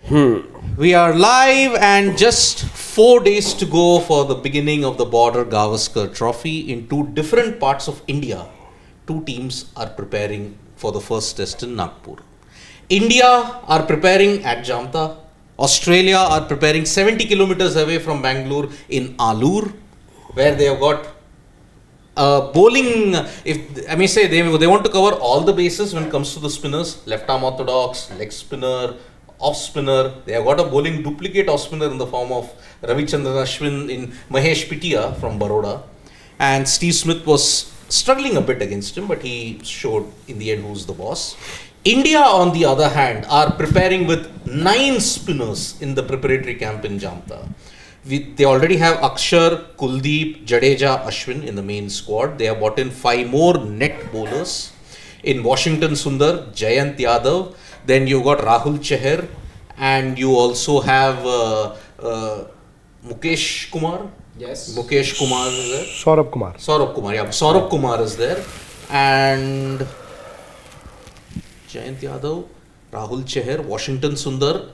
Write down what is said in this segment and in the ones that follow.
We are live and just 4 days to go for the beginning of the Border Gavaskar Trophy in two different parts of India. Two teams are preparing for the first test in Nagpur. India are preparing at Jamta. Australia are preparing 70 kilometers away from Bangalore in Alur, where they have got bowling. If I may say, they want to cover all the bases when it comes to the spinners: left arm orthodox, leg spinner, off spinner. They have got a bowling duplicate off spinner in the form of Ravichandran Ashwin in Mahesh Pitia from Baroda, and Steve Smith was struggling a bit against him, but he showed in the end who's the boss. India, on the other hand, are preparing with 9 spinners in the preparatory camp in Jamta. They already have Akshar, Kuldeep, Jadeja, Ashwin in the main squad. They have brought in 5 more net bowlers. In Washington Sundar, Jayant Yadav. Then you got Rahul Chahar, and you also have Mukesh Kumar. Yes. Mukesh Kumar is there. Saurabh Kumar. Saurabh Kumar, yeah. Saurabh Kumar is there. And Jayant Yadav, Rahul Chahar, Washington Sundar.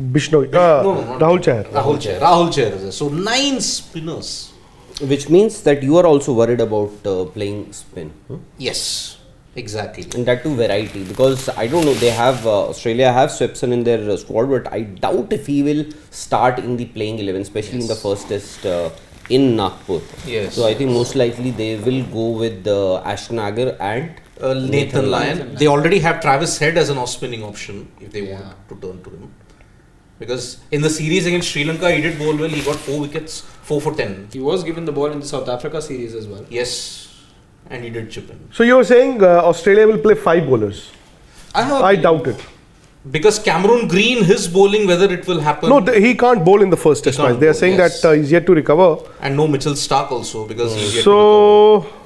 Bishnoi. Rahul Chahar. Rahul Chahar is there. So 9 spinners. Which means that you are also worried about playing spin. Yes, exactly. And that too variety, because I don't know, they have Australia have Swepson in their squad, but I doubt if he will start in the playing 11, especially in the first test in Nagpur. Yes. So I think most likely they will go with Ashton Agar and Nathan Lyon. They already have Travis Head as an off spinning option if they want to turn to him. Because in the series against Sri Lanka, he did bowl well. He got 4 wickets, 4 for 10. He was given the ball in the South Africa series as well. Yes, and he did chip in. So you were saying Australia will play 5 bowlers? I doubt it. Because Cameron Green, his bowling, whether it will happen. No, he can't bowl in the first test match. They are saying that he's yet to recover. And no Mitchell Stark also, because he's yet to recover. So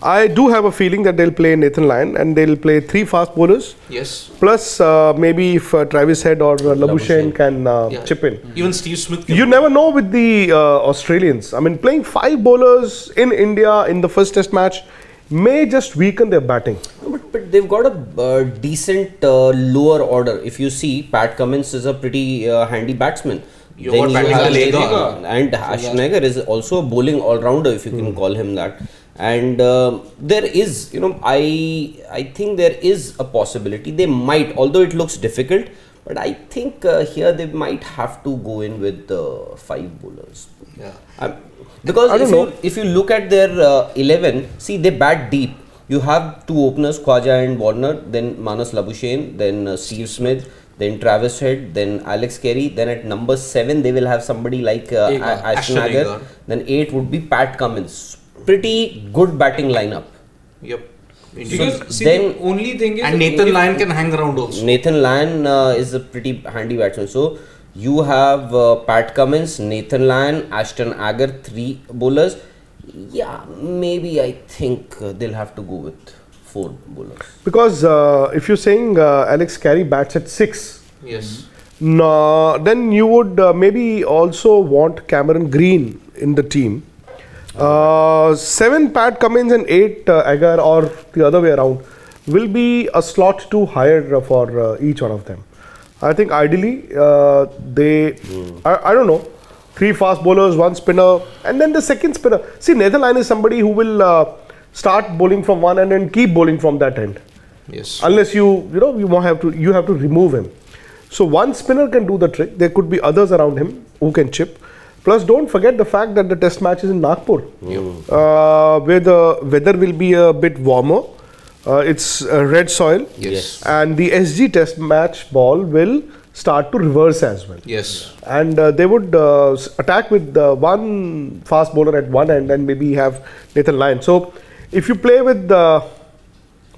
I do have a feeling that they'll play Nathan Lyon and they'll play 3 fast bowlers. Yes. Plus maybe if Travis Head or Labuschagne can chip in. Even Steve Smith. You never know with the Australians. I mean, playing 5 bowlers in India in the first test match may just weaken their batting. But they've got a decent lower order. If you see, Pat Cummins is a pretty handy batsman. And Ashton Agar is also a bowling all-rounder, if you can call him that. And there is, I think there is a possibility. They might, although it looks difficult, but I think here they might have to go in with 5 bowlers. Yeah. Because if you look at their 11, see, they bat deep. You have 2 openers, Khwaja and Warner, then Manas Labuschagne, then Steve Smith, then Travis Head, then Alex Carey. Then at number 7, they will have somebody like Ashton Agar. Then 8 would be Pat Cummins. Pretty good batting lineup. Yep. Because the only thing is, and Nathan Lyon can hang around also. Nathan Lyon is a pretty handy batsman. So you have Pat Cummins, Nathan Lyon, Ashton Agar, 3 bowlers. Yeah, maybe I think they'll have to go with 4 bowlers. Because if you're saying Alex Carey bats at 6, yes. No, then you would maybe also want Cameron Green in the team. 7 Pat Cummins and 8 Agar, or the other way around, will be a slot too higher for each one of them. I think ideally I don't know, 3 fast bowlers, 1 spinner, and then the second spinner. See, Nathan Lyon is somebody who will start bowling from one end and keep bowling from that end. Yes. Unless you have to remove him. So 1 spinner can do the trick. There could be others around him who can chip. Plus, don't forget the fact that the test match is in Nagpur, where the weather will be a bit warmer. It's red soil. Yes. And the SG test match ball will start to reverse as well. Yes. And they would attack with 1 fast bowler at one end and maybe have Nathan Lyon. So, if you play with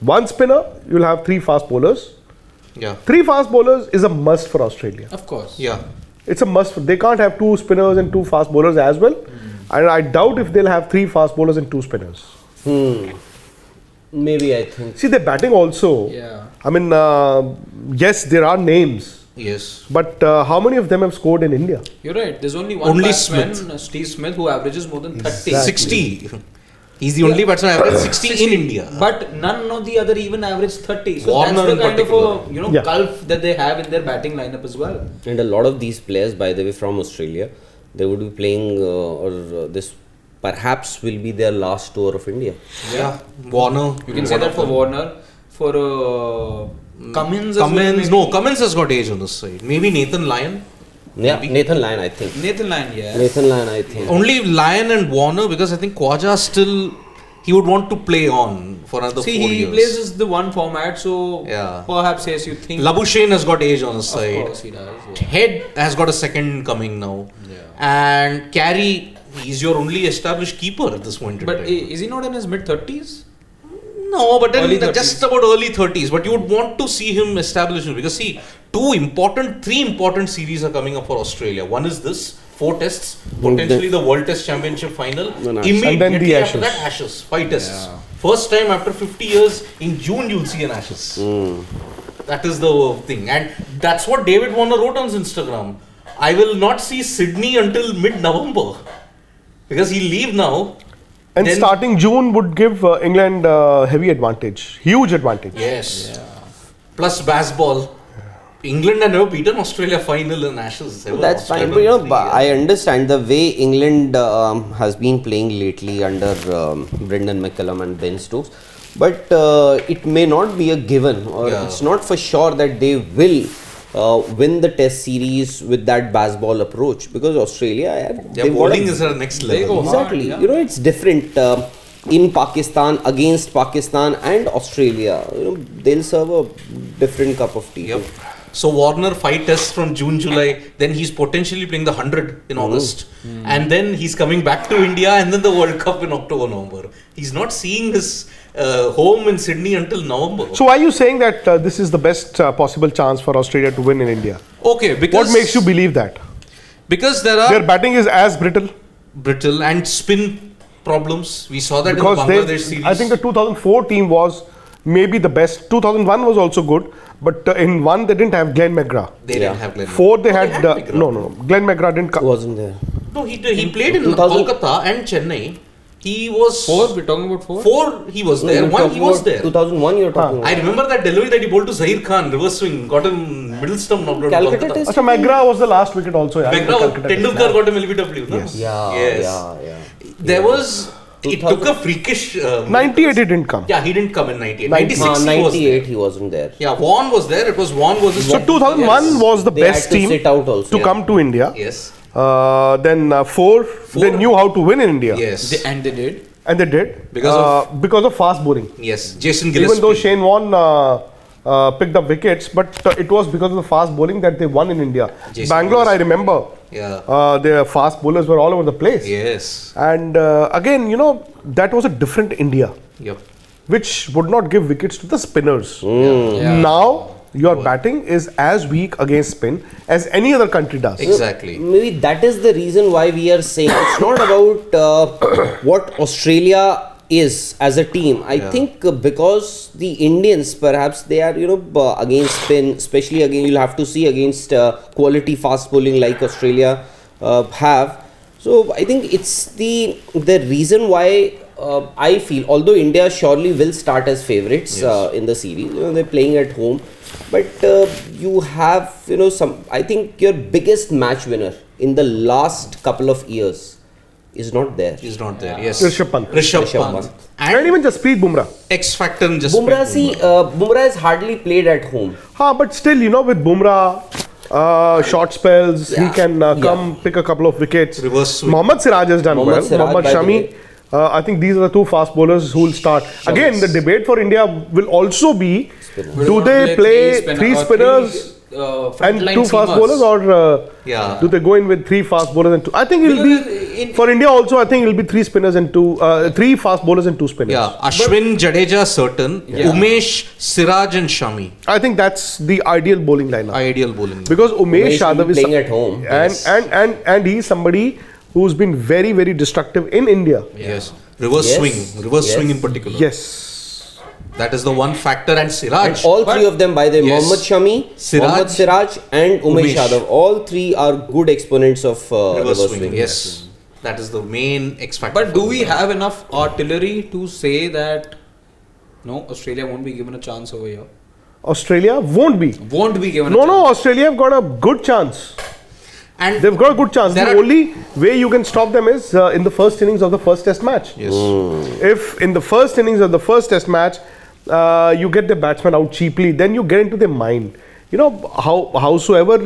1 spinner, you'll have 3 fast bowlers. Yeah. 3 fast bowlers is a must for Australia. of course. Yeah. It's a must. They can't have 2 spinners and 2 fast bowlers as well. And I doubt if they'll have 3 fast bowlers and 2 spinners. Maybe I think. See, they're batting also. Yeah. I mean, yes, there are names. Yes. But how many of them have scored in India? You're right. There's only one batsman, Steve Smith, who averages more than 30. Exactly. 60. He's the only batsman average 60 in India. But none of the other even average 30. So Warner that's in the kind of particular. a gulf that they have in their batting lineup as well. And a lot of these players, by the way, from Australia, they would be playing this perhaps will be their last tour of India. Yeah. Warner. You can say that for Warner. For Cummins as well, Cummins. maybe. No, Cummins has got age on this side. Maybe Nathan Lyon. Yeah, Maybe. Nathan Lyon, I think. Nathan Lyon, yeah. Nathan Lyon, I think. Only Lyon and Warner, because I think Khwaja still, he would want to play on for another 4 See, he years. plays as the one format, so Yeah. perhaps yes, you think. Labuschagne has got age on his Of side. course he does. Yeah. Head has got a second coming now. And Carey, he's your only established keeper at this point in But time. is he not in his mid 30s? No, but then Early just 30s. about early 30s. But you would want to see him establish him because see, three important series are coming up for Australia. One is this, 4 tests, potentially the World Test Championship final. Then Ashes. Immediately And then the after Ashes. that, Ashes, 5 tests. First time after 50 years in June you'll see an Ashes. That is the thing, and that's what David Warner wrote on his Instagram. I will not see Sydney until mid-November because he'll leave now. And Then- starting June would give England heavy advantage, huge advantage. Yes. Plus baseball. England had never beaten Australia final in Ashes. ever. That's fine, Australia but in 3 years. I understand the way England has been playing lately under Brendan McCullum and Ben Stokes, but it may not be a given, or Yeah. it's not for sure that they will win the Test series with that baseball approach, because Australia, Their they've got a- bowling is at the next They level. go exactly. hard, yeah. You know, it's different in Pakistan, against Pakistan and Australia. You know, they'll serve a different cup of tea. Yep. So Warner 5 tests from June, July. Then he's potentially playing the 100 in August, and then he's coming back to India, and then the World Cup in October, November. He's not seeing his home in Sydney until November. So why are you saying that this is the best possible chance for Australia to win in India? Okay, because What makes you believe that? Because there are Their batting is as brittle brittle and spin problems. We saw that because in the Bangladesh series. I think the 2004 team was maybe the best. 2001 was also good, but in one they didn't have Glenn McGrath. they Yeah. didn't have Glenn. 4 they No, had, McGrath. no, Glenn McGrath didn't come. Wasn't there? No, he played in 2000 Kolkata and Chennai. He was 4? We're talking about 4? 4 he was there. You're 1 he talking was about there. 2001 you're talking I about. remember that delivery that he bowled to Zahir Khan, reverse swing, got him middle stump knocked out. in Calcutta Kolkata. Test? Achha, McGrath was the last wicket also. Yeah, McGrath, Calcutta Test. Tendulkar got him LBW. No? Yes. Yeah. There was, it took a freakish. 98 he didn't come. Yeah, he didn't come in 98. 96 96 he was 98 there. he wasn't there. Yeah, Vaughan was there. It was Vaughan was his. So 2001 was the They had best to team sit out also. to come to India. Yes. Then 4 they knew how to win in India. Yes. And they did. And they did because of fast bowling. Yes. Jason Gillespie. Even though Shane Warne picked up wickets, but it was because of the fast bowling that they won in India. Jason Bangalore, I Gillespie. remember, Yeah. their fast bowlers were all over the place. Yes. And again, that was a different India, Yep. which would not give wickets to the spinners. Yeah. Now, your batting is as weak against spin as any other country does. Exactly. Maybe that is the reason why we are saying it's not about what Australia is as a team. I think because the Indians perhaps they are against spin, especially again you'll have to see against quality fast bowling like Australia have. So I think it's the reason why I feel, although India surely will start as favourites in the series, they're playing at home, but you have some. I think your biggest match winner in the last couple of years is not there. He's not there. Yes. Rishabh Pant. Rishabh Rishabh Pant. Pant. And even Jasprit Bumrah. X factor in just. Bumrah, see, Bumrah has hardly played at home. But still, with Bumrah, short spells, he can come pick a couple of wickets. Reverse swing. Mohammad Siraj has done Mohammad well. Siraj, Mohammad by the Shami. way. I think these are the two fast bowlers who will start. Again, the debate for India will also be: do they play three spinners and two fast bowlers, or do they go in with three fast bowlers and two? I think it'll be for India also. I think it'll be three spinners and three fast bowlers and two spinners. Yeah, Ashwin, Jadeja, certain. Umesh, Siraj, and Shami. I think that's the ideal bowling lineup. Ideal bowling. Because Umesh Umesh will Yadav be is playing at home. and he's somebody who's been very, very destructive in India. Yes. Reverse Yes. swing. Reverse Yes. swing in particular. Yes. That is the one factor. And Siraj. And all three of them, by the way, Yes. Mohammad Shami, Siraj, Mohammad Siraj, and Umesh Umesh. Yadav, all three are good exponents of reverse swing. Yes. That is the main X factor. But do for we Bumrah. have enough artillery to say that no, Australia won't be given a chance over here? Australia won't be. Won't be given a No, chance. no, Australia have got a good chance. And They've got a good chance. There The are- only way you can stop them is in the first innings of the first test match. yes, If in the first innings of the first test match, you get the batsman out cheaply, then you get into their mind. You know, howsoever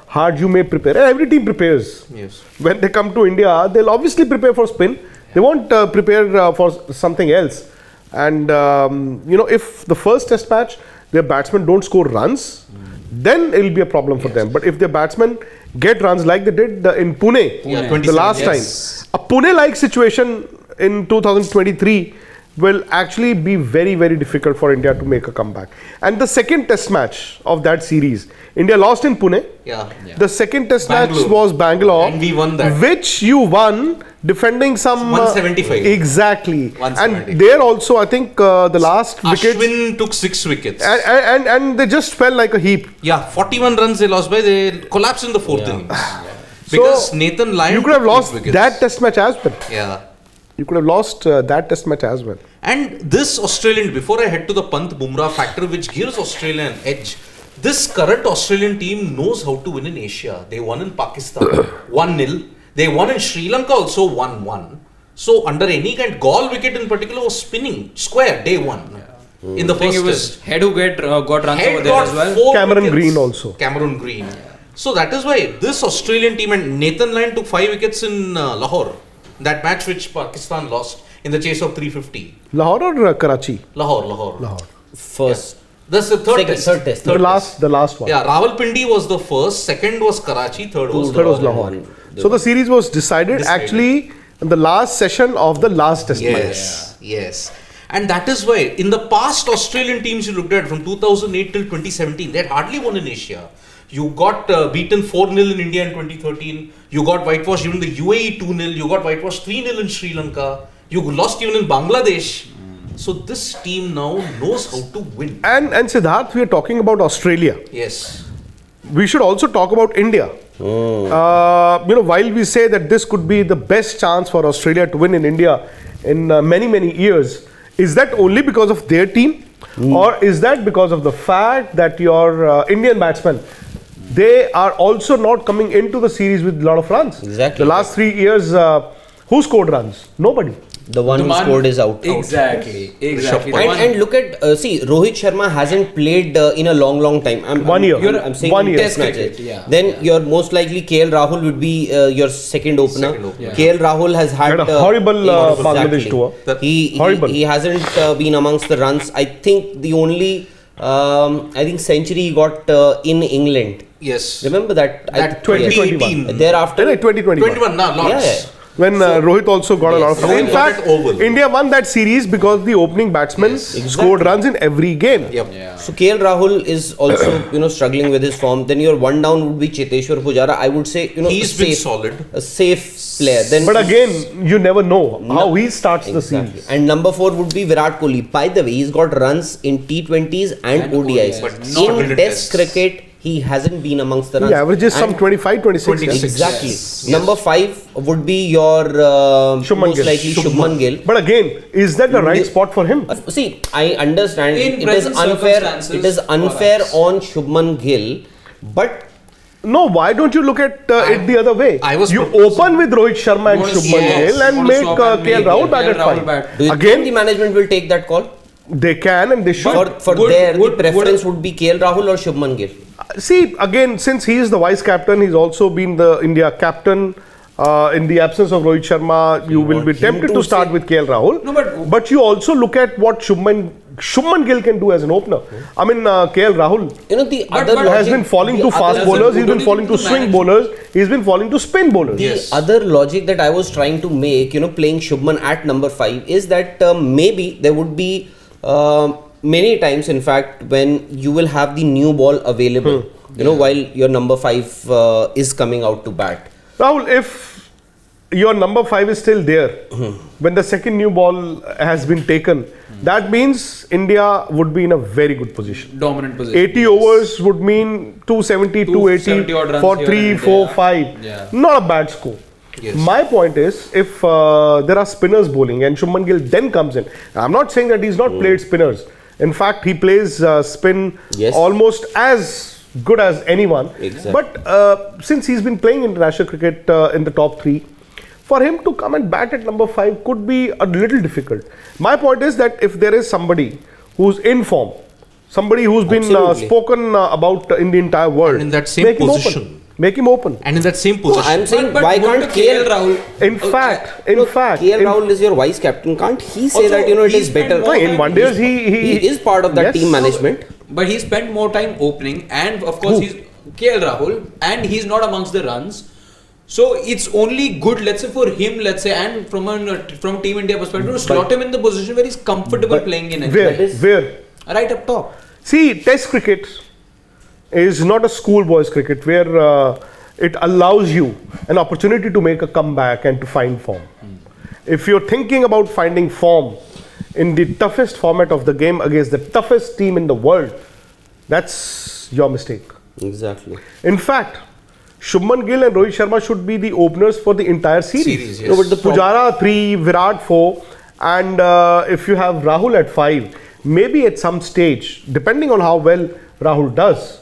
hard you may prepare, and every team prepares. yes. When they come to India, they'll obviously prepare for spin. They won't prepare for something else. And, if the first test match, their batsmen don't score runs, then it'll be a problem for them. But if their batsmen get runs like they did in Pune, Yeah, the 27, last yes. time, a Pune-like situation in 2023 will actually be very, very difficult for India to make a comeback. And the second test match of that series, India lost in Pune. Yeah. The second test match Bangalore. was Bangalore, And we won that. which you won defending some 175. Exactly. 175. And there also, I think the last wicket, Ashwin took 6 wickets. and they just fell like a heap. Yeah, 41 runs they lost by. They collapsed in the fourth innings. Because So, Nathan Lyon You could have took 8 lost wickets. that test match as well. Yeah. You could have lost that test match as well. And this Australian, before I head to the Pant Bumrah factor, which gives Australia an edge, this current Australian team knows how to win in Asia. They won in Pakistan 1-0. They won in Sri Lanka also 1-1. So under any kind, Gaul wicket in particular was spinning square day one in the I think first it was test. Head who got runs Head over there got as well. 4 Cameron wickets. Green also. Cameron Green. So that is why this Australian team, and Nathan Lyon took 5 wickets in Lahore. That match which Pakistan lost in the chase of 350. Lahore or Karachi? Lahore. First, That's the third second, test. third test. The last one. Yeah, Rawalpindi was the first, second was Karachi, third was Third was Lahore. Lahore. So the series was decided actually in the last session of the last test match. Yes. And that is why in the past Australian teams you looked at from 2008 till 2017, they had hardly won in Asia. You got beaten 4-0 in India in 2013. You got whitewashed even in the UAE 2-0. You got whitewashed 3-0 in Sri Lanka. You lost even in Bangladesh. So this team now knows how to win. And Siddharth, we are talking about Australia. Yes. We should also talk about India. While we say that this could be the best chance for Australia to win in India in many years, is that only because of their team, or is that because of the fact that your Indian batsmen, they are also not coming into the series with a lot of runs? Exactly. The last 3 years, who scored runs? Nobody. The one who scored is out. Exactly. The one- And look at Rohit Sharma hasn't played in a long time. One year. I'm saying 1 year. test Cricket, matches. yeah. Then you're most likely KL Rahul would be your second opener. Second opener. KL Rahul has had Had a horrible Bangladesh exactly. tour. Horrible. He hasn't been amongst the runs. I think the only century he got in England. Yes. Remember that? That 2021. Yes. Thereafter, 2021. 21, no, lots. Yeah. When Rohit also got a lot of runs. Rohit In got fact, it oval. India won that series because the opening batsmen scored runs in every game. Yep. So KL Rahul is also struggling with his form. Then your one down would be Cheteshwar Pujara. I would say He's been solid. a safe player. Then But again, you never know how he starts the exactly. series. And number 4 would be Virat Kohli. By the way, he's got runs in T20s and ODIs. But not In in Test tests. cricket, he hasn't been amongst the runs. He averages some And 25, 26. 26. yeah. Exactly. Yes. Number 5 would be your Shubman most Gill. likely Shubman Gill. But again, is that the right spot for him? See, I understand In it is present unfair. circumstances, It is unfair perhaps. on Shubman Gill, but No, why don't you look at it the other way? I was You proposing- open with Rohit Sharma and You wanna Shubman swap- Gill and you wanna make swap and KL make Rahul bat KL at Rahul 5. bat. do you Again, think the management will take that call? they can and they should. For Would- there, would- the preference would be KL Rahul or Shubman Gill. See, again, since he is the vice captain, he's also been the India captain. In the absence of Rohit Sharma, you will be want him tempted to to start say- with KL Rahul. No, but- you also look at what Shubman Gill can do as an opener. I mean, KL Rahul The But- other but has logic, been falling the to other- fast bowlers, he's been don't falling you to think swing the bowlers, he's been falling to spin bowlers. The Yes. other logic that I was trying to make, playing Shubman at number 5 is that maybe there would be many times, in fact, when you will have the new ball available, while your number 5 is coming out to bat. Rahul, if your number 5 is still there, when the second new ball has been taken, that means India would be in a very good position. Dominant position. 80 overs would mean 270, 270 odd 280 runs for here 3, and 4, there. 5. Yeah. Not a bad score. Yes. My point is, if there are spinners bowling and Shubman Gill then comes in, I'm not saying that he's not played spinners. In fact, he plays spin Yes. almost as good as anyone. Exactly. But since he's been playing international cricket in the top 3, for him to come and bat at number 5 could be a little difficult. My point is that if there is somebody who's in form, somebody who's been Absolutely. spoken about in the entire world, And in that same make him position. open. Make him open. And in that same position. I'm saying, But why wouldn't can't KL KL Rahul? In fact, KL Rahul is your vice captain. Can't he say Also, that it he is spent better? more in one days He is part of that yes. team management. But he spent more time opening, and of course Who? he's KL Rahul, and he's not amongst the runs. So it's only good, let's say, for him, let's say, and from Team India perspective, to slot him in the position where he's comfortable playing in. Where? Right up top. See, Test cricket is not a schoolboys cricket where it allows you an opportunity to make a comeback and to find form. If you're thinking about finding form in the toughest format of the game against the toughest team in the world, that's your mistake. Exactly. In fact, Shubman Gill and Rohit Sharma should be the openers for the entire series. Yes. No, but the Pujara 3, Virat 4, and if you have Rahul at 5, maybe at some stage, depending on how well Rahul does,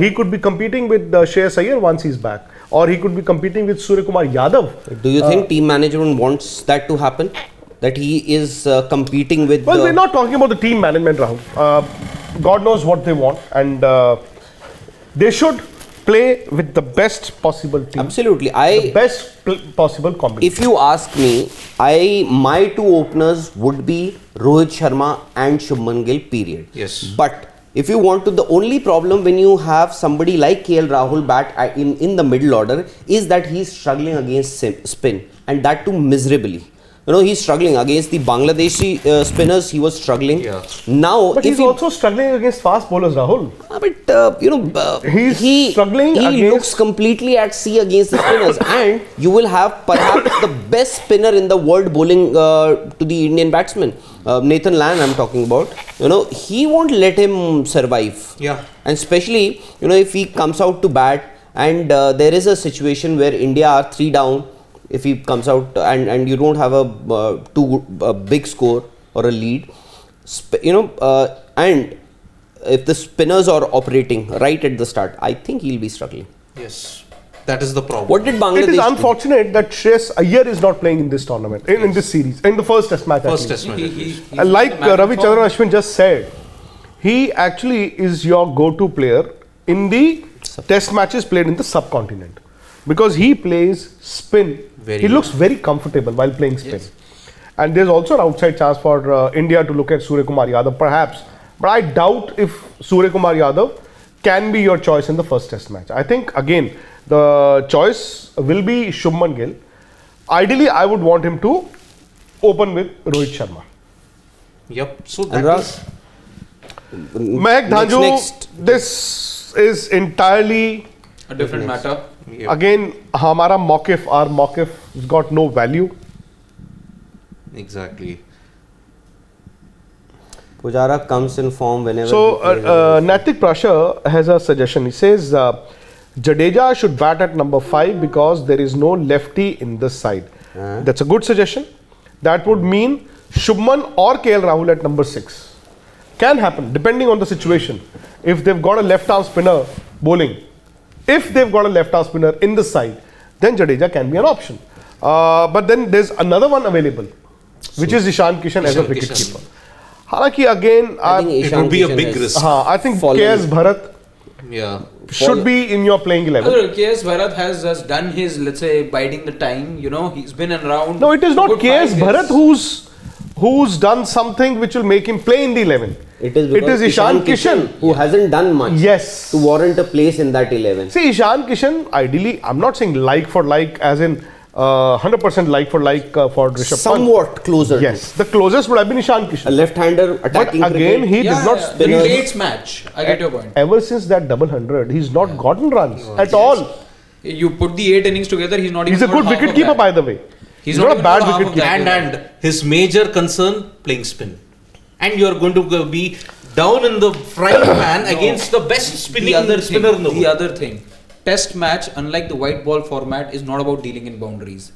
he could be competing with Shreyas Iyer once he's back, or he could be competing with Surya Kumar Yadav. Do you think team management wants that to happen? That he is competing with Well, we're not talking about the team management, Rahul. God knows what they want, and they should play with the best possible team. Absolutely. The best possible combination. If you ask me, my 2 openers would be Rohit Sharma and Shubman Gill, period. Yes. But if you want to, the only problem when you have somebody like KL Rahul bat in the middle order is that he's struggling against spin, and that too miserably. You know, he's struggling against the Bangladeshi spinners. He was struggling. Yeah. Now, But if he's he, also struggling against fast bowlers, Rahul. but He's struggling He against- looks completely at sea against the spinners, and you will have perhaps the best spinner in the world bowling to the Indian batsman, Nathan Lyon. I'm talking about. You know, he won't let him survive. Yeah. And especially, you know, if he comes out to bat, and there is a situation where India are 3 down. If he comes out and you don't have a big score or a lead, and if the spinners are operating right at the start, I think he'll be struggling. Yes. That is the problem. What did Bangladesh It is do? unfortunate that Shreyas Iyer is not playing in this tournament, in this series, in the first test match. at First least. test match. He's And like in the match Ravi form. Chandran Ashwin just said, he actually is your go-to player in the test matches played in the subcontinent, because he plays spin. Very He well. looks very comfortable while playing spin. And there's also an outside chance for India to look at Surya Kumar Yadav, perhaps. But I doubt if Surya Kumar Yadav can be your choice in the first test match. I think, again, the choice will be Shubman Gill. Ideally, I would want him to open with Rohit Sharma. Yep. So that Anurag? is Mehak Dhanju, next. this is entirely, A different matter. yeah, again, our Mawqif has got no value. exactly. Pujara comes in form whenever. So, he plays. Natik Prasha has a suggestion. He says, Jadeja should bat at number 5 because there is no lefty in this side. That's a good suggestion. That would mean Shubman or KL Rahul at number 6. Can happen depending on the situation. If they've got a left arm spinner bowling, if they've got a left arm spinner in the side, then Jadeja can be an option. But then there's another one available, which is Ishan Kishan as a Ishan wicket Kishan. keeper. Halaki again, I think it Ishan would be a Kishan big has risk. I think fallen. KS Bharat Yeah. should be in your playing 11. Although KS Bharat has done his, let's say, biding the time. You know, he's been around. No, it is for not good KS 5 Bharat years. who's done something which will make him play in the 11. It is because Ishan Kishan. who hasn't done much Yes. to warrant a place in that 11. See, Ishan Kishan, ideally, I'm not saying like for like, as in 100% like for like for Rishabh Pant. Somewhat closer. Yes, the closest would have been Ishan A Kishan. left-hander But attacking again, cricket. he did not The spin. Gates match. I get your point. Ever since that double 100, he's not gotten runs at all. You put the 8 innings together, he's not He's a even good got half wicket of keeper, that. by the way. He's He's not not a even bad got half wicket of keeper. that. And his major concern, playing spin. And you're going to be down in the frying pan against the best spinner in the world. The other thing, Test match, unlike the white ball format, is not about dealing in boundaries.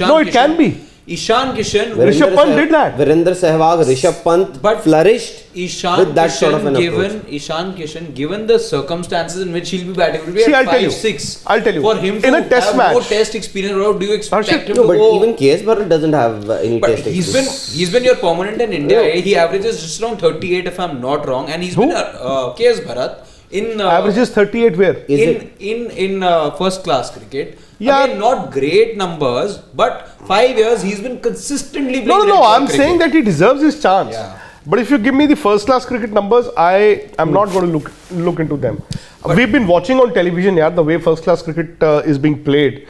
No, it can be. Ishan Kishan, Rishabh Pant did that. Virender Sehwag, Rishabh Pant But flourished Ishan with that Kishan, sort of an approach. Ishan Kishan, given the circumstances in which he'll be batting, will be See, at I'll tell you. 5-6. I'll tell you. For him In to a test have match- more test experience, how do you expect Harshit, him No, to but go? even KS Bharat doesn't have any But test experience. he's been your permanent in India. Yeah. He averages just around 38 if I'm not wrong, and he's Who? been KS Bharat in Averages 38 where? Is in first class cricket. Yeah. Again, not great numbers, but 5 years he's been consistently playing. No, red ball I'm cricket. saying that he deserves his chance. Yeah. But if you give me the first class cricket numbers, I am not going to look into them. We've been watching on television, the way first class cricket is being played.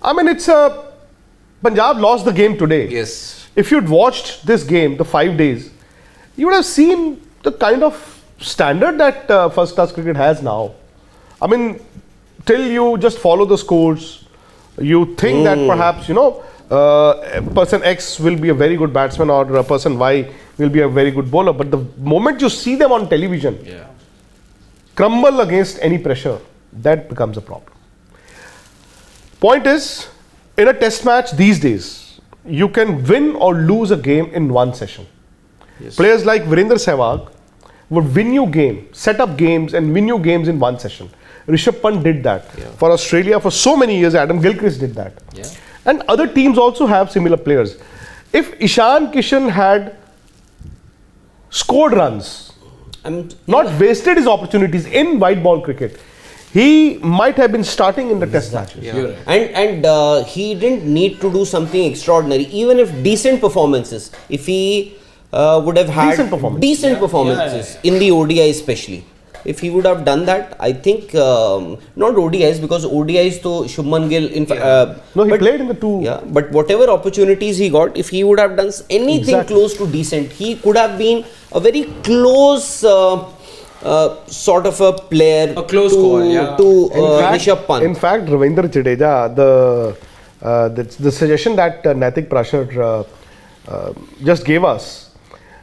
I mean, it's Punjab lost the game today. Yes. If you'd watched this game, the 5 days, you would have seen the kind of standard that first class cricket has now. I mean, till you just follow the scores, you think that perhaps, person X will be a very good batsman or person Y will be a very good bowler. But the moment you see them on television crumble against any pressure, that becomes a problem. Point is, in a test match these days, you can win or lose a game in one session. Players like Virender Sehwag would win you game, set up games and win you games in one session. Rishabh Pant did that. For Australia for so many years, Adam Gilchrist did that. And other teams also have similar players. If Ishan Kishan had scored runs, not wasted his opportunities in white ball cricket, he might have been starting in the test matches. And he didn't need to do something extraordinary. Even if decent performances, if he would have had decent performances in the ODI especially. If he would have done that, I think not ODIs, because ODIs to Shubman Gill. No, he played in the two. Yeah, but whatever opportunities he got, if he would have done anything close to decent, he could have been a very close sort of a player. A close call, to Rishabh Pant. In fact, Ravindra Jadeja, the suggestion that Naitik Prashar just gave us,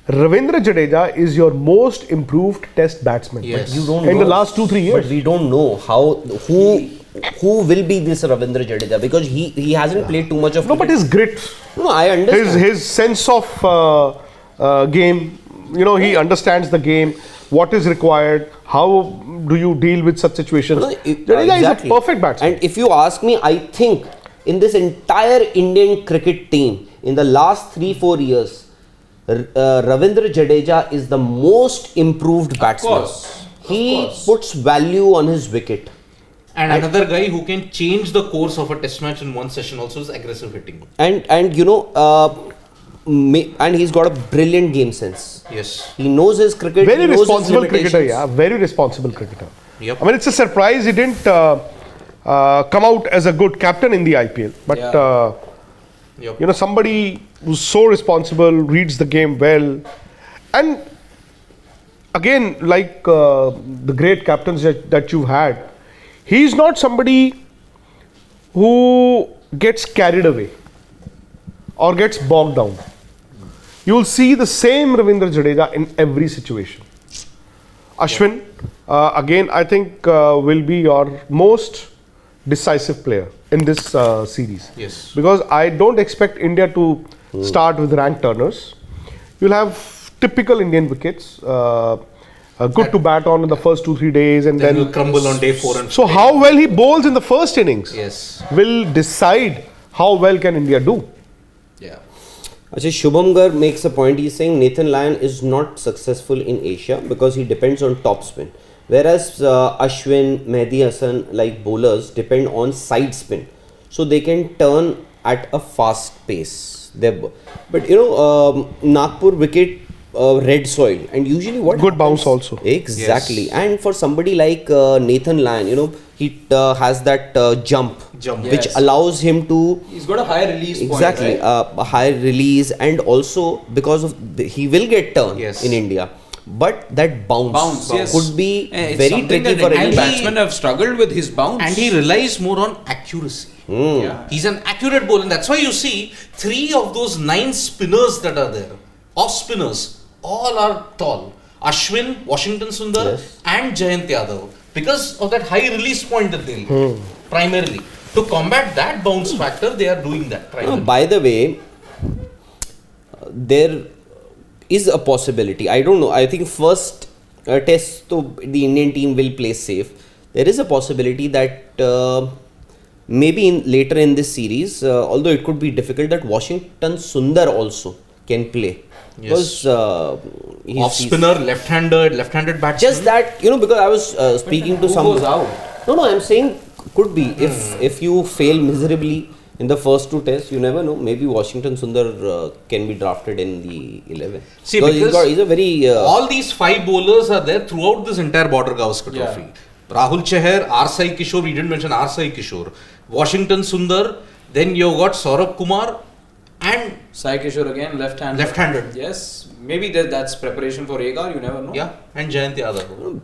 Ravindra Jadeja is your most improved test batsman in the last 2-3 years. But we don't know who will be this Ravindra Jadeja, because he hasn't played too much of No, but his grit, No, I understand. his sense of game, he understands the game, what is required, how do you deal with such situations. Jadeja is a perfect batsman. And if you ask me, I think in this entire Indian cricket team, in the last 3-4 years, Ravindra Jadeja is the most improved batsman. He puts value on his wicket. And another guy who can change the course of a test match in one session also is aggressive hitting. And he's got a brilliant game sense. Yes. He knows his cricket. Very he knows responsible his cricketer, limitations. very responsible cricketer. Yep. I mean, it's a surprise he didn't come out as a good captain in the IPL. But, somebody who's so responsible, reads the game well. And again, like the great captains that you've had, he's not somebody who gets carried away or gets bogged down. You'll see the same Ravindra Jadeja in every situation. Ashwin, again, I think will be your most decisive player in this series. Yes. Because I don't expect India to start with rank turners. You'll have typical Indian wickets, good to bat on in the first 2-3 days, and then will crumble on day 4 and 5. So how well he bowls in the first innings will decide how well can India do. Actually, Shubham Garg makes a point. He's saying Nathan Lyon is not successful in Asia because he depends on top spin. Whereas Ashwin, Mehdi Hassan, like bowlers, depend on side spin. So they can turn at a fast pace. But Nagpur wicket, red soil. And usually what Good happens, bounce also. Exactly. And for somebody like Nathan Lyon, he has that jump. Which allows him to... He's got a high release point, exactly, right? a high release, and also because of he will get turn in India. But that bounce could be very tricky for any batsmen have struggled with his bounce. And he relies more on accuracy. He's an accurate bowler, and that's why you see 3 of those 9 spinners that are there, off spinners, all are tall. Ashwin, Washington Sundar and Jayant Yadav. because of that high release point that they'll get, primarily. To combat that bounce factor, they are doing that primarily. By the way, there is a possibility. I don't know. I think first test to the Indian team will play safe. There is a possibility that maybe later in this series, although it could be difficult, that Washington Sundar also can play. Yes. Because Off spinner, left-handed batsman. just that, because I was speaking to Who some. goes out? No, I'm saying could be if you fail miserably in the first two tests, you never know. Maybe Washington Sundar can be drafted in the 11. See, because he's a very all these 5 bowlers are there throughout this entire Border Gavaskar Yeah. Trophy. Rahul Chahar, R. Sai Kishore, we didn't mention R. Sai Kishore. Washington Sundar, then you've got Saurabh Kumar and Sai Kishore again, left-handed. Left-handed. Yes, maybe that's preparation for Agar, you never know. yeah, and Jayant Yadav.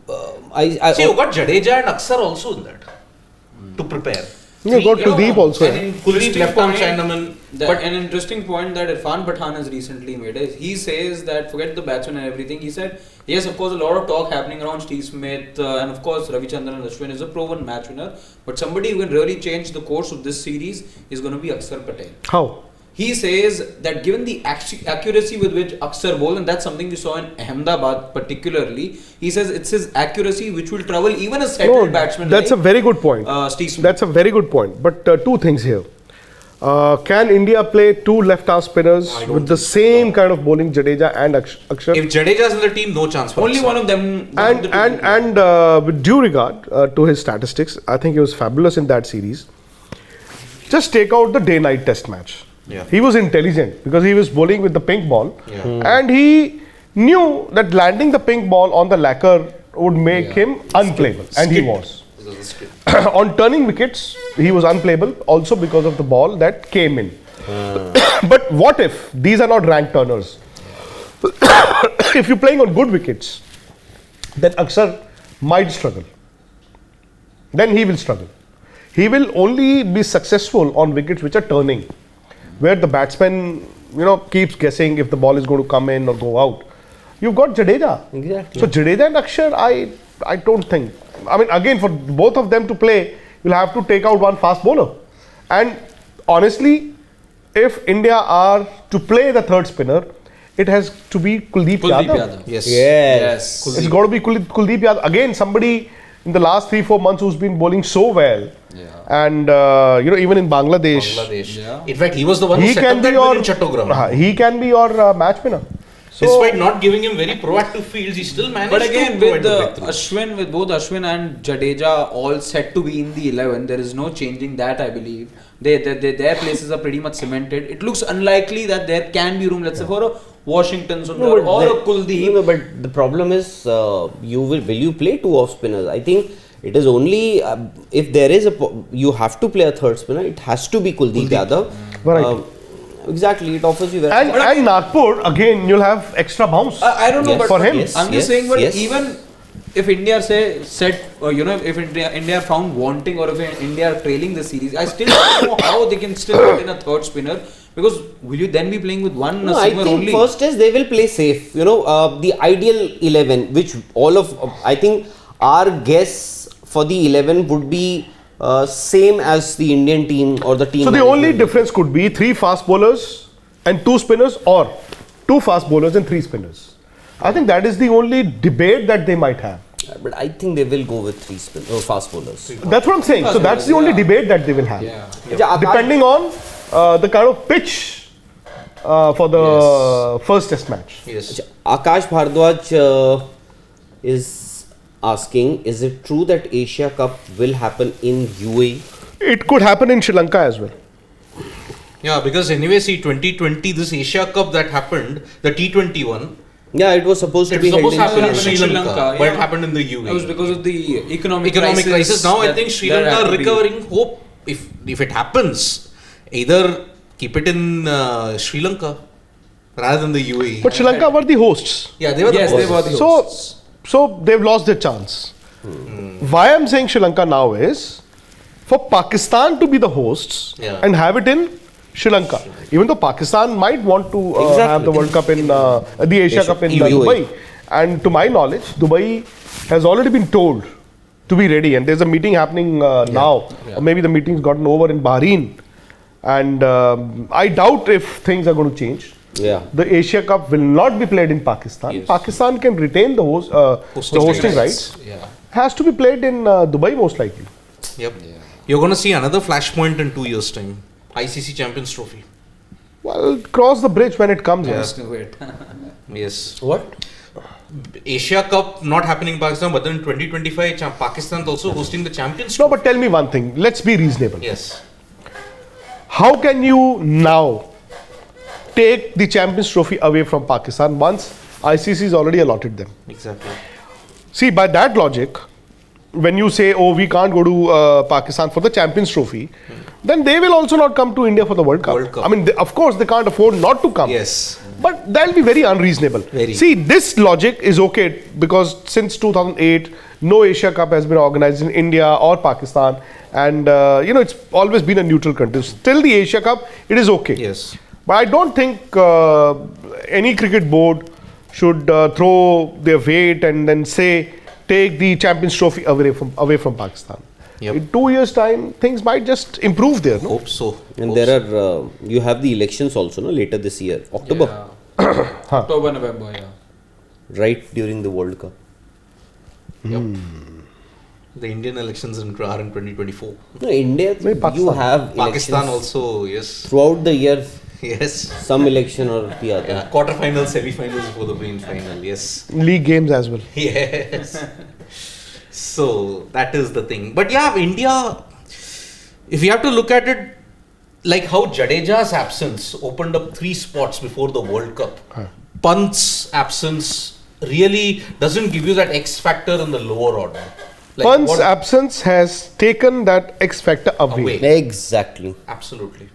I See, you've got Jadeja and Aksar also in that to prepare. You got Kuldeep also. And Kuldeep interesting left arm point Chinaman. But an interesting point that Irfan Pathan has recently made is he says that forget the batsman and everything. He said, yes, of course, a lot of talk happening around Steve Smith and of course Ravichandran and Ashwin is a proven match winner. But somebody who can really change the course of this series is going to be Akshar Patel. How? He says that given the accuracy with which Akshar bowls, and that's something we saw in Ahmedabad particularly, he says it's his accuracy which will trouble even a settled batsman. That's a very good point. Steve Smith. That's a very good point. But two things here. Can India play 2 left-arm spinners with the same kind of bowling, Jadeja and Akshar? If Jadeja is in the team, no chance for Only Akshar. one of them. And with due regard to his statistics, I think he was fabulous in that series. Just take out the day-night test match. Yeah. He was intelligent because he was bowling with the pink ball, Yeah. and he knew that landing the pink ball on the lacquer would make him unplayable, and he was. On turning wickets, he was unplayable also because of the ball that came in. But what if these are not rank turners? If you're playing on good wickets, then Akshar might struggle. Then he will struggle. He will only be successful on wickets which are turning, where the batsman, keeps guessing if the ball is going to come in or go out. You've got Jadeja. Exactly. So Jadeja and Akshar, I don't think. I mean, again, for both of them to play, you'll have to take out one fast bowler. And honestly, if India are to play the third spinner, it has to be Kuldeep Yadav. Yes. Yes. It's got to be Kuldeep Yadav. Again, somebody in the last 3-4 months who's been bowling so well. And even in Bangladesh, Yeah. In fact, he was the one who he set can up be that win in Chattogram. he can be your match winner. So, Despite not giving him very proactive fields, he still managed But again, to with provide the breakthrough. with both Ashwin and Jadeja all set to be in the 11, there is no changing that, I believe. Their places are pretty much cemented. It looks unlikely that there can be room, let's say, for a Washington Sundar or a Kuldeep. No, but the problem is, will you play 2 off spinners? I think it is only if there is you have to play a third spinner. It has to be Kuldeep Yadav. Right. Exactly, it offers you very. and Nagpur, again, you'll have extra bounce. I don't know, Yes. but For him. I'm just saying, but yes. even if India if India are found wanting or if India are trailing the series, I still don't know how they can still put in a third spinner, because will you then be playing with one No, I seamer think only? first is they will play safe. The ideal 11, which I think our guess for the 11 would be same as the Indian team or the team. So the management. only difference could be 3 fast bowlers and 2 spinners, or 2 fast bowlers and 3 spinners. I think that is the only debate that they might have. But I think they will go with 3 fast bowlers. That's what I'm saying. So that's the only debate that they will have. Depending on the kind of pitch for the first test match. Yes. Akash Bhardwaj is asking, is it true that Asia Cup will happen in UAE? It could happen in Sri Lanka as well. Yeah, because anyway, see, 2020, this Asia Cup that happened, the T20 one, Yeah, it was supposed to it be was supposed to held happen in Sri Sri Lanka, Lanka, but it yeah. happened in the UAE. That was because of the economic crisis. Now I that- think Sri that Lanka had are to be- recovering. Hope if it happens, either keep it in Sri Lanka rather than the UAE. But Sri Lanka were the hosts. Yeah, they were Yes, the they were hosts. the hosts. So they've lost their chance. Why I'm saying Sri Lanka now is for Pakistan to be the hosts Yeah. and have it in Sri Lanka. Even though Pakistan might want to have the World Cup in the Asia Cup in UAE. Dubai, and to my knowledge, Dubai has already been told to be ready. And there's a meeting happening now, or maybe the meeting's gotten over in Bahrain. And I doubt if things are going to change. Yeah. The Asia Cup will not be played in Pakistan. Yes. Pakistan can retain the hosting rights. Yeah. Has to be played in Dubai most likely. Yep. You're going to see another flashpoint in 2 years' time. ICC Champions Trophy. Well, cross the bridge when it comes. Yes, to it. Yes. What? Asia Cup not happening in Pakistan, but then in 2025, Pakistan is also hosting the Champions No, Trophy. but tell me one thing. Let's be reasonable. Yes. How can you now take the Champions Trophy away from Pakistan once ICC has already allotted them? Exactly. See, by that logic, when you say, oh, we can't go to Pakistan for the Champions Trophy, then they will also not come to India for the World Cup. World Cup. I mean, of course, they can't afford not to come. Yes. But that'll be very unreasonable. Very. See, this logic is okay because since 2008, no Asia Cup has been organized in India or Pakistan. And, it's always been a neutral country. Still the Asia Cup, it is okay. Yes. But I don't think any cricket board should throw their weight and then say, take the Champions Trophy away from Pakistan. Yep. In 2 years' time, things might just improve there. No? Hope so. And Hope there so. are, you have the elections also, no, later this year, October, October, November, yeah. right during the World Cup. Yep. The Indian elections are in 2024. No, India, Maybe you Pakistan. have elections Pakistan also, yes. throughout the year, Yes. some election or the other. Yeah. Quarterfinals, semi-finals before the main final, yes. League games as well. Yes. So that is the thing. But yeah, India, if you have to look at it, like how Jadeja's absence opened up 3 spots before the World Cup. Pant's absence really doesn't give you that X factor in the lower order. Like Pant's what- absence has taken that X factor away. Exactly. Absolutely.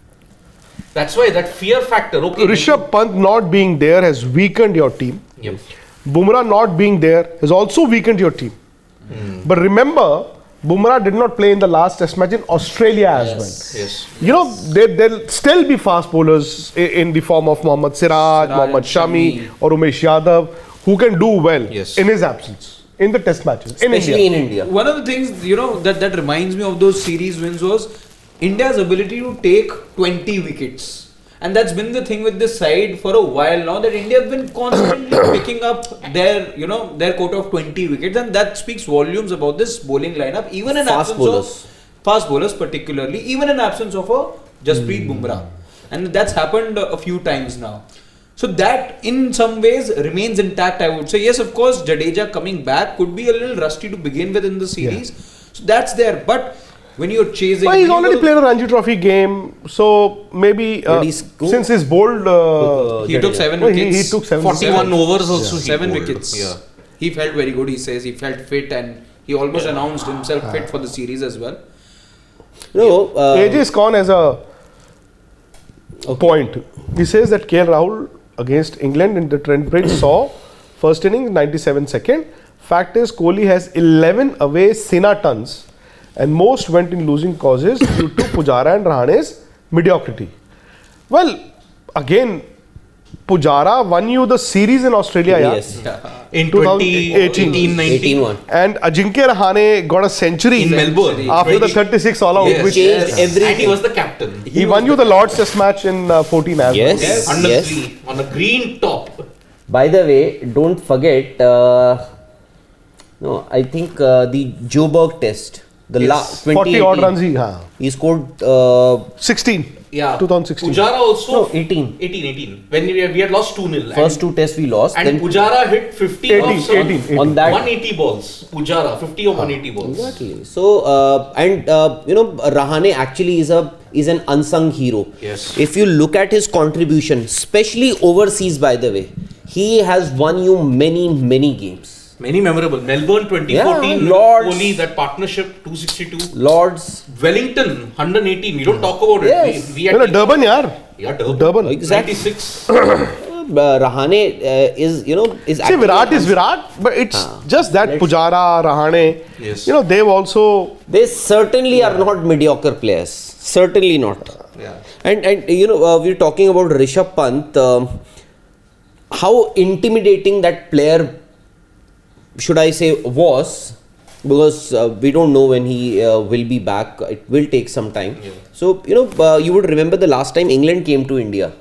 That's why that fear factor. Okay. Rishabh Pant not being there has weakened your team. Yep. Bumrah not being there has also weakened your team. But remember, Bumrah did not play in the last test match in Australia as well. Yes. You know, there'll still be fast bowlers in the form of Mohammad Siraj, Mohammad Shami, or Umesh Yadav who can do well Yes. in his absence in the test matches in Especially India. in India. One of the things, that reminds me of those series wins was India's ability to take 20 wickets. And that's been the thing with this side for a while now, that India have been constantly picking up their quota of 20 wickets, and that speaks volumes about this bowling lineup, even in Fast absence bowlers. of fast bowlers particularly, even in absence of a Jasprit Bumrah. And that's happened a few times now. So that in some ways remains intact, I would say. Yes, of course, Jadeja coming back could be a little rusty to begin with in the series. So that's there. But when you're chasing... Well, he's when you already go- played a Ranji Trophy game, so maybe But he's good. since he's bowled, He took 7 no, wickets. he took 7 41 overs also. he 7 bowled. wickets. Yeah. He felt very good, he says. He felt fit, and he almost announced himself fit for the series as well. No, AJ Khan has a point. He says that KL Rahul against England in the Trent Bridge saw first inning 97 second. Fact is, Kohli has 11 away Sina tons, and most went in losing causes due to Pujara and Rahane's mediocrity. Well, again, Pujara won you the series in Australia, yeah? yes. In 2018, 2018, 18-1. And Ajinkya Rahane got a century in Melbourne. after the 36 all out, Yes. which Changed And he everything. was the captain. he won you the Lord's Test match in 14 as Yes. well. Yes. Under Yes. 3 on a green top. By the way, don't forget, no, I think the Joburg test, the Yes. 40 odd 2018, runs he, हाँ. he scored 16. Yeah. 2016. Pujara also. no, 18. 18. When we had lost 2-0. First 2 tests we lost. And then Pujara hit 50 18, off some 18. on that 180 balls. Pujara 50 or 180 balls. Exactly. So Rahane actually is an unsung hero. Yes. If you look at his contribution, especially overseas, by the way, he has won you many games. Many memorable. Melbourne 2014. Yeah, with Lords. Kohli, that partnership 262. Lords, Wellington 118. We don't talk about Yes. it. We had No, Durban, yaar. Yeah, Durban. Durban. Exactly. 96. Rahane is See, actually Virat is Virat, but it's just that Pujara, Rahane, Yes. they've also... They certainly are not mediocre players. Certainly not. Yeah. And we're talking about Rishabh Pant. How intimidating that player, should I say, was because we don't know when he will be back. It will take some time. Yeah. So, you would remember the last time England came to India.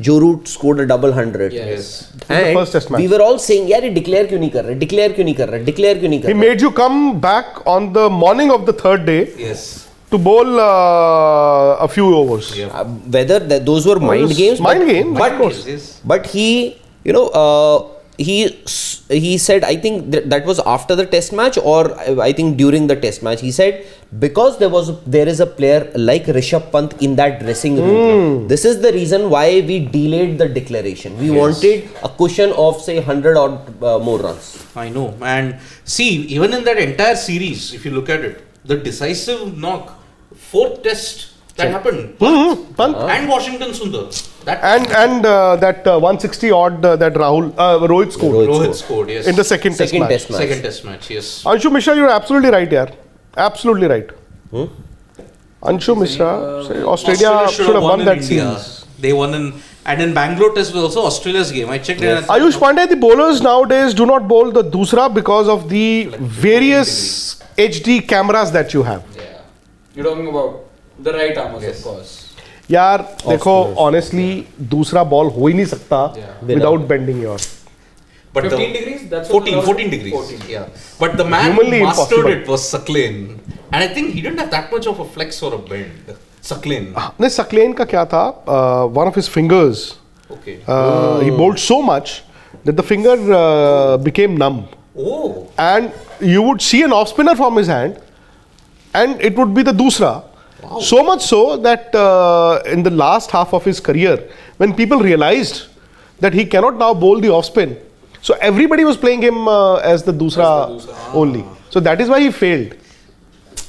Joe Root scored a double 100. Yes. And the first test match. we were all saying, यार ये declare क्यों नहीं कर रहे? Declare क्यों नहीं कर रहे? Declare क्यों नहीं कर He रहे? made you come back on the morning of the third day Yes. to bowl a few overs. Yeah. Whether those were mind Those games, mind games, but of course. Yes. but he, he said, I think that was after the test match, or I think during the test match, he said, because there is a player like Rishabh Pant in that dressing room, this is the reason why we delayed the declaration. We wanted a cushion of say 100 or more runs. I know. And see, even in that entire series, if you look at it, the decisive knock, fourth test that happened, Pant. and Washington Sundar. That And that 160 odd that Rohit scored Rohit scored, yes. in the second test match. Second test match, yes. Anshu Mishra, you're absolutely right, yaar. Absolutely right. Anshu Mishra, Australia should have won in that India. series. They won and in Bangalore test was also Australia's game. I checked it. Ayush Pandey, the bowlers nowadays do not bowl the Dusra because of the various HD cameras that you have. Yeah. You're talking about the right armers, Yes. of course. यार देखो honestly दूसरा ball हो ही नहीं सकता without bending your. But 15 degrees? That's what 14 allowed? degrees. 14. Yeah. But the man Humanly who mastered impossible. it was Suckling. And I think he didn't have that much of a flex or a bend. Suckling. नहीं Suckling का क्या था? One of his fingers. Okay. He bowled so much that the finger became numb, Oh. and you would see an off spinner from his hand, and it would be the Dusra. Wow. So much so that in the last half of his career, when people realized that he cannot now bowl the off spin, so everybody was playing him as the Dusra only. So that is why he failed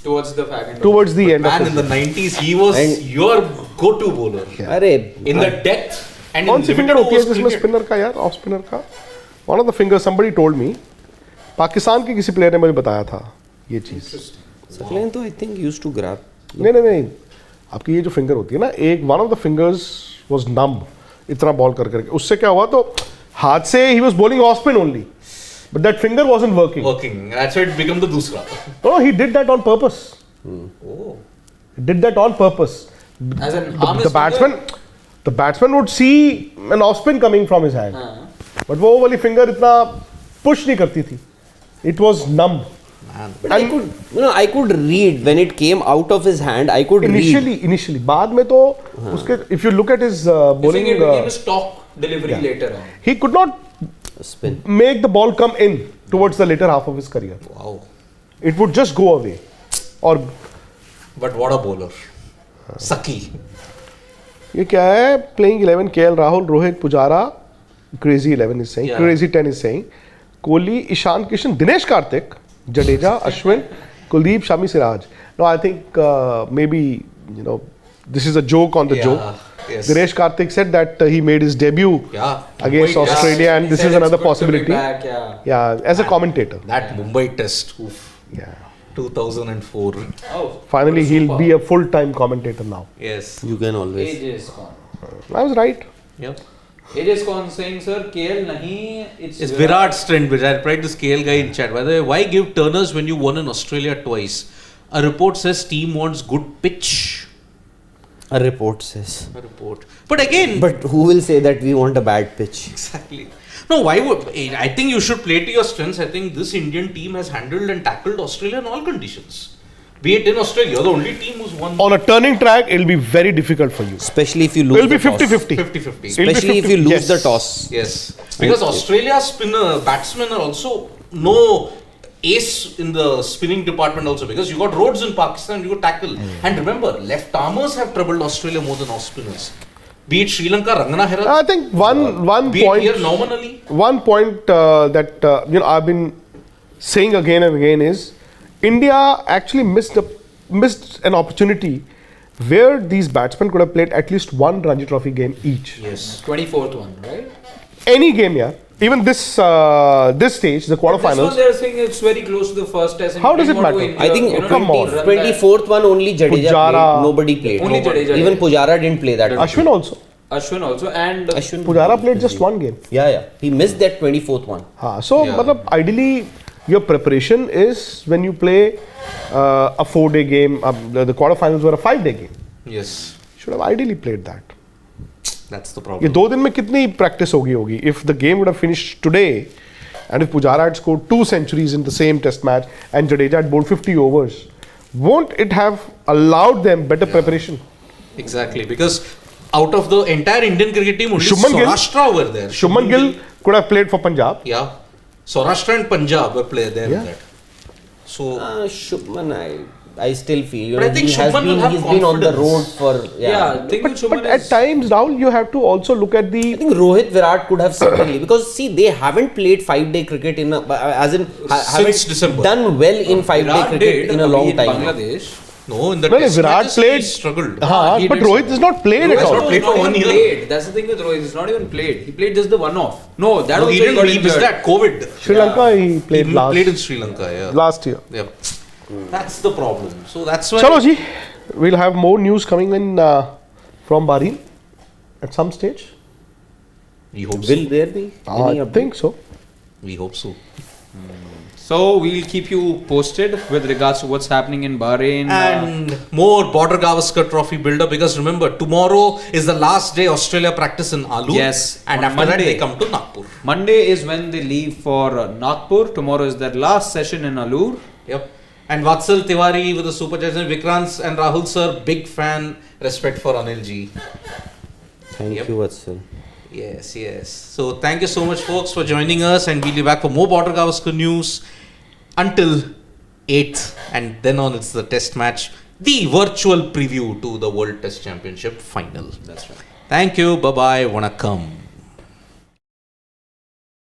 Towards the fag end. towards the end of Man, his in the 90s, he was And- your go-to bowler. अरे In the depth and कौन in C finger limited होती है overs जिसमें cricket. Spinner का यार off spinner का one of the finger somebody told me Pakistan के किसी प्लेयर ने मुझे बताया था ये चीज Suckling तो I think used to grab. नहीं आपकी ये जो फिंगर होती है ना एक one of the fingers was numb इतना बॉल कर करके उससे क्या हुआ तो हाथ से ही was bowling off spin only but that finger wasn't working Working. That's why it became the Dusra. No he did that on purpose Oh. Did that on purpose As in harm his the batsman would see an off spin coming from his hand finger. But वो वाली finger इतना push नहीं करती थी it was numb But I could read when it came out of his hand. I could read. Initially बाद में तो उसके if you look at his You think bowling it became a stock delivery later on. he could not Spin. make the ball come in towards the later half of his career. Wow. It would just go away. Or But what a bowler. Sucky. ये क्या है playing 11 KL Rahul, Rohit Pujara, crazy 11 is saying, Yeah. crazy 10 is saying, Kohli, Ishan Kishan, Dinesh Karthik, Jadeja, Ashwin, Kuldeep, Shami Siraj. No, I think maybe this is a joke on the Yeah, joke. yes. Dinesh Karthik said that he made his debut Yeah. against Mumbai, Australia, He and this said is it's another good to be possibility. back, yeah. Yeah, as a commentator. That Mumbai test. Oof. Yeah. 2004. Oh, Finally, he'll super. be a full-time commentator now. Yes. You can always. AJ is gone. I was right. Yep. AJ is gone saying, sir, KL nahi, It's Virat's trend, which I replied this KL guy in chat. By the way, why give turners when you won in Australia twice? A report says team wants good pitch. A report says. A report. But again, But who will say that we want a bad pitch? exactly. No, why would I think you should play to your strengths. I think this Indian team has handled and tackled Australia in all conditions. Be it in Australia, you're the only team who's won On a turning track, it'll be very difficult for you. Especially if you lose It'll be the toss. 50-50. 50-50. It'll be Especially if 50, you lose yes. the toss. Yes. Because Australia's batsmen are also no ace in the spinning department also, because you got Rhodes in Pakistan, you got tackle. And remember, left armers have troubled Australia more than off spinners. Be it Sri Lanka, Rangana Hera. I think one Be it point, here, Norman Ali. one point that I've been saying again and again is India actually missed an opportunity where these batsmen could have played at least one Ranji Trophy game each. Yes. 24th one, right? Any game, yeah. Even this stage, the This one quarterfinals. they're saying it's very close to the first test. and How does didn't it want to matter? injure, I think you know, come on. 20 run that. 24th one only Jadeja Pujara. played. Nobody played. Only Jadeja Even did. Pujara didn't play that. Ashwin also. Ashwin also, and Ashwin Pujara played just one game. Yeah. He missed that 24th one. So, Yeah. matlab, ideally, Your preparation is when you play a 4-day game. The quarterfinals were a 5-day game. Yes, Should have ideally played that. that's the ये problem. 2 दिन में कितनी practice होगी? If the game would have finished today, and if Pujara had scored 2 centuries in the same test match, and Jadeja had bowled 50 overs, won't it have allowed them better preparation? Exactly, because out of the entire Indian cricket team, only Shubman Gill- Saurashtra were there. Shubman Gill could have played for Punjab. Yeah, Saurashtra and Punjab were played there Yeah. with that. So Shubman, I still feel, you But know, I think he has Shubman will been, have he's been on the road confidence. for, Yeah, thing with But Shubman at is times, Rahul, you have to also look at I the. think Rohit Virat could have certainly, because see, they haven't played 5-day cricket in as in haven't December. done well in 5-day Virat cricket did in a long in time. Bangladesh. no, in the No, test Virat matches, played- he struggled. He But did Rohit struggle. has not played Rohit at all. not played for even 1 year. Played. That's the thing with Rohit. He's not even played. He played just the one-off. No, that No, was he when didn't. got He missed injured. that COVID. Sri Lanka, he played He last, played in Sri Lanka. Yeah. last year. Yeah. That's the problem. So that's why. Chalo ji, we'll have more news coming in from Bahrain at some stage. We hope so. Will there be any I update? think so. We hope so. So we'll keep you posted with regards to what's happening in Bahrain. And more Border Gavaskar Trophy build-up, because remember, tomorrow is the last day Australia practice in Alur. Yes, And on after that Monday. they come to Nagpur. Monday is when they leave for Nagpur. Tomorrow is their last session in Alur. Yep. And Vatsal Tiwari with the super chat, Vikrant and Rahul sir, big fan, respect for Anil ji. Thank Yep. you, Vatsal. Yes, yes. So thank you so much, folks, for joining us, and we'll be back for more Border Gavaskar news until 8th, and then on it's the test match, the virtual preview to the World Test Championship final. That's right. Thank you. Bye bye. Vanakkam.